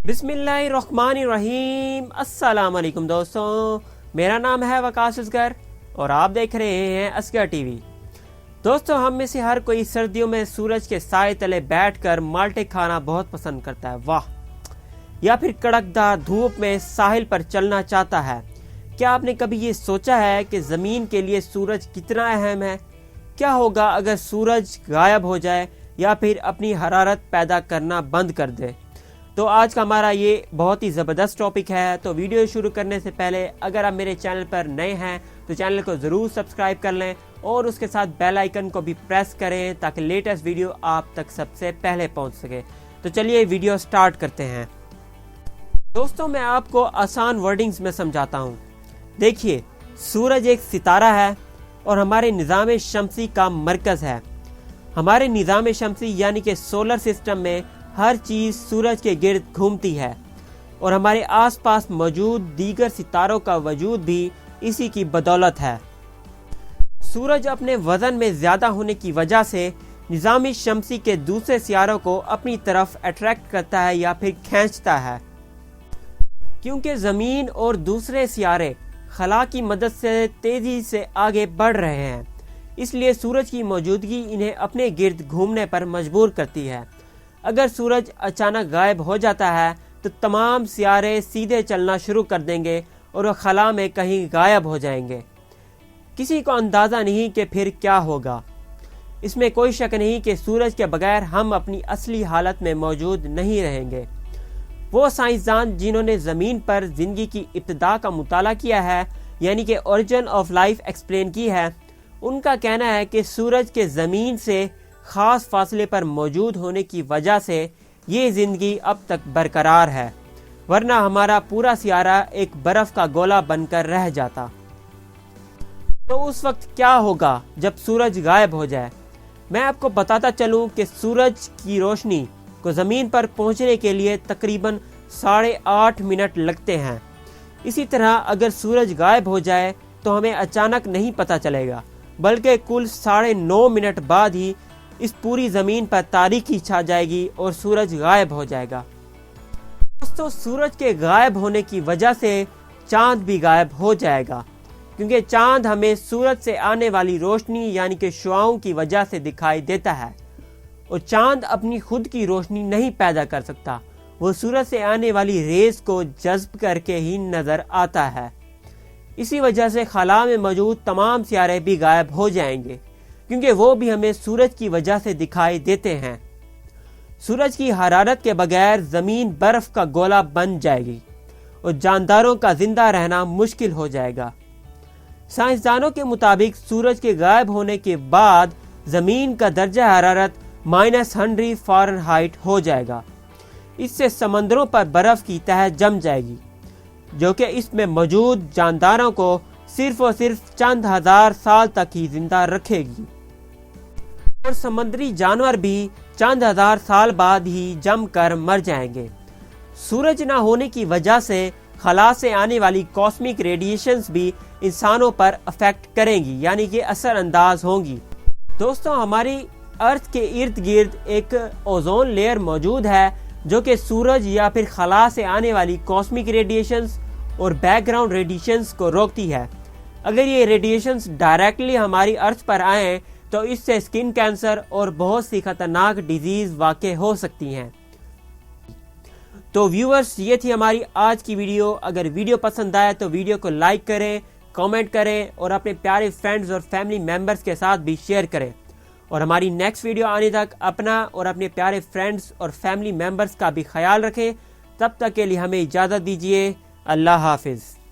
बिस्मिल्लाहिर्रहमानिर्रहीम। अस्सलाम वालेकुम दोस्तों, मेरा नाम है वकास असगर और आप देख रहे हैं असगर टीवी। दोस्तों, हम में से हर कोई सर्दियों में सूरज के साए तले बैठकर माल्टे खाना बहुत पसंद करता है, वाह। या फिर कड़कदार धूप में साहिल पर चलना चाहता है। क्या आपने कभी ये सोचा है कि ज़मीन के लिए सूरज कितना अहम है? क्या होगा अगर सूरज गायब हो जाए या फिर अपनी हरारत पैदा करना बंद कर दे? तो आज का हमारा ये बहुत ही ज़बरदस्त टॉपिक है। तो वीडियो शुरू करने से पहले अगर आप मेरे चैनल पर नए हैं तो चैनल को ज़रूर सब्सक्राइब कर लें और उसके साथ बेल आइकन को भी प्रेस करें ताकि लेटेस्ट वीडियो आप तक सबसे पहले पहुंच सके। तो चलिए वीडियो स्टार्ट करते हैं। दोस्तों, मैं आपको आसान वर्डिंग्स में समझाता हूँ। देखिए, सूरज एक सितारा है और हमारे निज़ाम शमसी का मरकज़ है। हमारे निज़ाम शमसी यानी कि सोलर सिस्टम में हर चीज़ सूरज के गिर्द घूमती है और हमारे आसपास मौजूद दीगर सितारों का वजूद भी इसी की बदौलत है। सूरज अपने वज़न में ज़्यादा होने की वजह से निज़ामी शमसी के दूसरे सितारों को अपनी तरफ अट्रैक्ट करता है या फिर खींचता है। क्योंकि ज़मीन और दूसरे सितारे खला की मदद से तेज़ी से आगे बढ़ रहे हैं, इसलिए सूरज की मौजूदगी इन्हें अपने गिर्द घूमने पर मजबूर करती है। अगर सूरज अचानक गायब हो जाता है तो तमाम सितारे सीधे चलना शुरू कर देंगे और वह खला में कहीं गायब हो जाएंगे। किसी को अंदाज़ा नहीं कि फिर क्या होगा। इसमें कोई शक नहीं कि सूरज के बगैर हम अपनी असली हालत में मौजूद नहीं रहेंगे। वो साइंसदान जिन्होंने ज़मीन पर ज़िंदगी की इब्तिदा का मुताला किया है, यानी कि ओरिजिन ऑफ लाइफ एक्सप्लेन की है, उनका कहना है कि सूरज के ज़मीन से ख़ास फासले पर मौजूद होने की वजह से ये ज़िंदगी अब तक बरकरार है, वरना हमारा पूरा सितारा एक बर्फ़ का गोला बनकर रह जाता। तो उस वक्त क्या होगा जब सूरज गायब हो जाए? मैं आपको बताता चलूँ कि सूरज की रोशनी को ज़मीन पर पहुँचने के लिए तकरीबन 8.5 मिनट लगते हैं। इसी तरह अगर सूरज गायब हो जाए तो हमें अचानक नहीं पता चलेगा, बल्कि कुल 9.5 मिनट बाद ही इस पूरी ज़मीन पर तारीकी छा जाएगी और सूरज गायब हो जाएगा। दोस्तों, सूरज के गायब होने की वजह से चांद भी गायब हो जाएगा, क्योंकि चांद हमें सूरज से आने वाली रोशनी यानी कि शुआओं की वजह से दिखाई देता है और चांद अपनी खुद की रोशनी नहीं पैदा कर सकता। वो सूरज से आने वाली रेस को जज्ब करके ही नज़र आता है। इसी वजह से खला में मौजूद तमाम सितारे भी गायब हो जाएंगे, क्योंकि वो भी हमें सूरज की वजह से दिखाई देते हैं। सूरज की हरारत के बगैर ज़मीन बर्फ़ का गोला बन जाएगी और जानदारों का जिंदा रहना मुश्किल हो जाएगा। साइंसदानों के मुताबिक सूरज के गायब होने के बाद ज़मीन का दर्जा हरारत -100 फ़ारेनहाइट हो जाएगा। इससे समंदरों पर बर्फ़ की तह जम जाएगी, जो कि इसमें मौजूद जानदारों को सिर्फ और सिर्फ चंद हजार साल तक ही जिंदा रखेगी और समुद्री जानवर भी चंद हजार साल बाद ही जम कर मर जाएंगे। सूरज ना होने की वजह से खला से आने वाली कॉस्मिक रेडिएशंस भी इंसानों पर अफेक्ट करेंगी, यानी कि असर अंदाज होंगी। दोस्तों, हमारी अर्थ के इर्द गिर्द एक ओजोन लेयर मौजूद है जो कि सूरज या फिर खला से आने वाली कॉस्मिक रेडिएशंस और बैकग्राउंड रेडिएशंस को रोकती है। अगर ये रेडिएशंस डायरेक्टली हमारी अर्थ पर आएँ तो इससे स्किन कैंसर और बहुत सी खतरनाक डिजीज़ वाक़े हो सकती हैं। तो व्यूअर्स, ये थी हमारी आज की वीडियो। अगर वीडियो पसंद आए तो वीडियो को लाइक करें, कमेंट करें और अपने प्यारे फ्रेंड्स और फैमिली मेम्बर्स के साथ भी शेयर करें। और हमारी नेक्स्ट वीडियो आने तक अपना और अपने प्यारे फ्रेंड्स और फैमिली मेम्बर्स का भी ख्याल रखें। तब तक के लिए हमें इजाज़त दीजिए। अल्लाह हाफिज़।